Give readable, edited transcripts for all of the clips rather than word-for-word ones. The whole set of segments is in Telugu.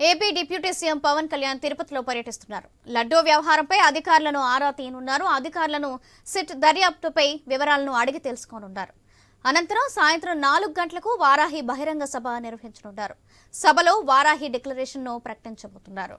AP deputy CM Pawan Kalyan తిరుపతిలో పర్యటిస్తున్నారు. లడ్డూ వ్యవహారంపై అధికారులను ఆరా తీయనున్నారు. అధికారులను సిట్ దర్యాప్తుపై వివరాలను అడిగి తెలుసుకోనున్నారు. అనంతరం సాయంత్రం 4 గంటలకు వారాహి బహిరంగ సభ నిర్వహించనున్నారు. సభలో వారాహి డిక్లరేషన్ను ప్రకటించబోతున్నారు.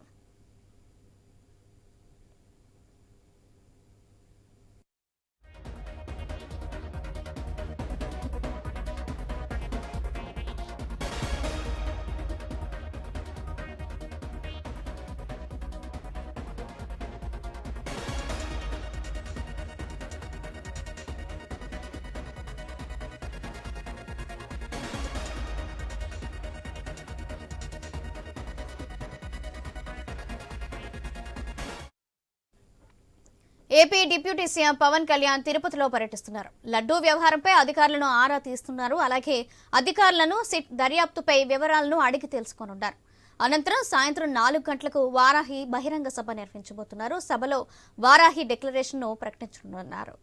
AP deputy CM Pawan Kalyan తిరుపతిలో పర్యటిస్తున్నారు. లడ్డూ వ్యవహారంపై అధికారులను ఆరా తీస్తున్నారు. అలాగే అధికారులను సిట్ దర్యాప్తుపై వివరాలను అడిగి తెలుసుకోనున్నారు. అనంతరం సాయంత్రం 4 గంటలకు వారాహి బహిరంగ సభ నిర్వహించబోతున్నారు. సభలో వారాహి డిక్లరేషన్ను ప్రకటించనున్నారు.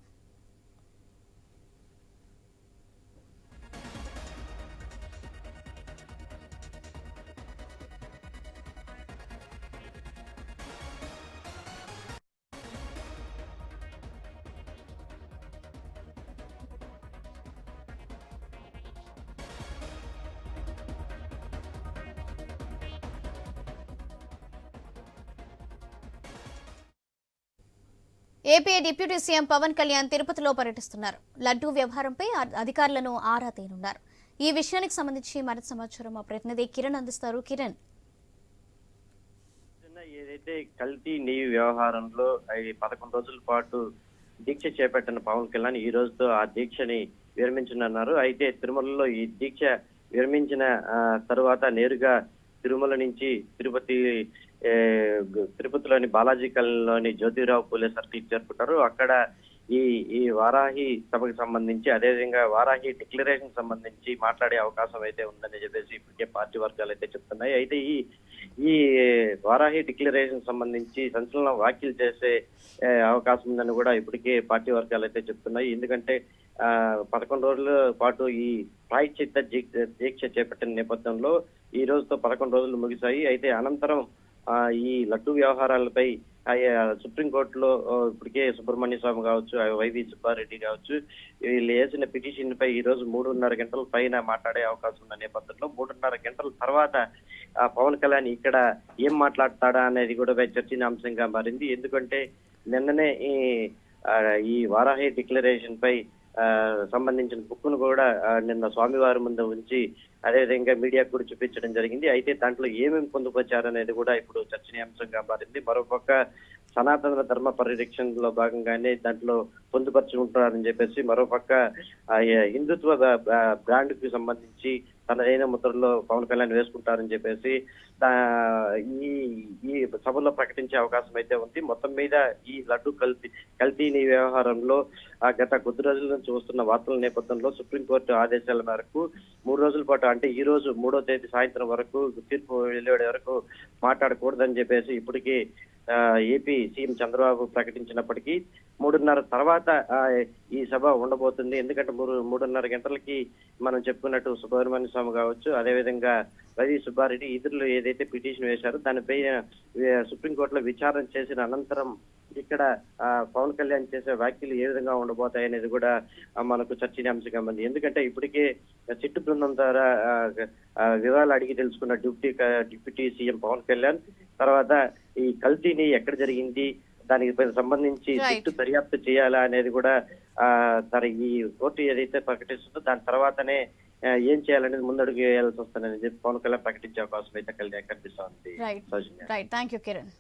AP deputy CM Pawan Kalyan తిరుపతిలో పర్యటిస్తున్నారు. లడ్డూ వ్యవహారంపై అధికారులను ఆరా తీయనున్నారు. ఈ విషయానికి సంబంధించి మరింత సమాచారం మా ప్రతినిధి కిరణ్ అందిస్తారు. కిరణ్, ఏదైతే కల్తీ నెయ్యి వ్యవహారంలో 11 రోజుల పాటు దీక్ష చేపట్టిన పవన్ కళ్యాణ్ ఈ రోజుతో ఆ దీక్షని విరమించనున్నారు. అయితే తిరుమలలో ఈ దీక్ష విరమించిన తరువాత నేరుగా తిరుమల నుంచి తిరుపతిలోని బాలాజీ కళలోని జ్యోతిరావు పూలే సర్కిల్ చేరుకుంటారు. అక్కడ ఈ వారాహి సభకు సంబంధించి అదేవిధంగా వారాహి డిక్లరేషన్ సంబంధించి మాట్లాడే అవకాశం అయితే ఉందని చెప్పేసి ఇప్పటికే పార్టీ వర్గాలు అయితే చెప్తున్నాయి. అయితే ఈ వారాహి డిక్లరేషన్ సంబంధించి సంచలన వ్యాఖ్యలు చేసే అవకాశం ఉందని కూడా ఇప్పటికే పార్టీ వర్గాలు అయితే చెప్తున్నాయి. ఎందుకంటే 11 రోజుల పాటు ఈ ప్రాయశ్చిత్త దీక్ష చేపట్టిన నేపథ్యంలో ఈ రోజుతో 11 రోజులు ముగిశాయి. అయితే అనంతరం ఈ లడ్డు వ్యవహారాలపై సుప్రీంకోర్టులో ఇప్పటికే సుబ్రహ్మణ్య స్వామి కావచ్చు, వైవి సుబ్బారెడ్డి కావచ్చు, వీళ్ళు వేసిన పిటిషన్ పై ఈ రోజు 3.5 గంటల పైన మాట్లాడే అవకాశం ఉన్న నేపథ్యంలో 3.5 గంటల తర్వాత పవన్ కళ్యాణ్ ఇక్కడ ఏం మాట్లాడతాడా అనేది కూడా చర్చనీయాంశంగా మారింది. ఎందుకంటే నిన్ననే ఈ వారాహి డిక్లరేషన్ పై సంబంధించిన బుక్ను కూడా నిన్న స్వామివారి ముందు ఉంచి అదేవిధంగా మీడియాకు కూడా చూపించడం జరిగింది. అయితే దాంట్లో ఏమేమి పొందుపరిచారనేది కూడా ఇప్పుడు చర్చనీయాంశంగా మారింది. మరోపక్క సనాతన ధర్మ పరిరక్షణలో భాగంగానే దాంట్లో పొందుపరుచుకుంటున్నారని చెప్పేసి మరోపక్క హిందుత్వ బ్రాండ్ కి సంబంధించి తనదైన ముద్రలో పవన్ కళ్యాణ్ వేసుకుంటారని చెప్పేసి ఈ సభలో ప్రకటించే అవకాశం అయితే ఉంది. మొత్తం మీద ఈ లడ్డు కల్తీ వ్యవహారంలో గత కొద్ది రోజుల నుంచి వస్తున్న వార్తల నేపథ్యంలో సుప్రీంకోర్టు ఆదేశాల మేరకు 3 రోజుల పాటు అంటే ఈ రోజు 3వ తేదీ సాయంత్రం వరకు తీర్పు వెలువడే వరకు మాట్లాడకూడదని చెప్పేసి ఇప్పటికీ ఏపీ సీఎం చంద్రబాబు ప్రకటించినప్పటికీ 3:30 తర్వాత ఈ సభ ఉండబోతుంది. ఎందుకంటే 3:30 గంటలకి మనం చెప్పుకున్నట్టు సుబ్రహ్మణ్య స్వామి కావచ్చు, అదేవిధంగా వైవి సుబ్బారెడ్డి ఇతరులు ఏదైతే పిటిషన్ వేశారో దానిపై సుప్రీంకోర్టులో విచారణ చేసిన అనంతరం ఇక్కడ పవన్ కళ్యాణ్ చేసే వ్యాఖ్యలు ఏ విధంగా ఉండబోతాయి అనేది కూడా మనకు చర్చనీయాంశంగా ఉంది. ఎందుకంటే ఇప్పటికే చిట్టు బృందం ద్వారా వివరాలు అడిగి తెలుసుకున్న డిప్యూటీ సీఎం పవన్ కళ్యాణ్ తర్వాత ఈ కల్తీని ఎక్కడ జరిగింది, దానికి సంబంధించి చిట్టు దర్యాప్తు చేయాలా అనేది కూడా ఈ కోర్టు ఏదైతే ప్రకటిస్తుందో దాని తర్వాతనే ఏం చేయాలనేది ముందడుగు వేయాల్సి వస్తుందని చెప్పి పవన్ కళ్యాణ్ ప్రకటించే అవకాశం అయితే కనిపిస్తోంది. Right, thank you Kiran.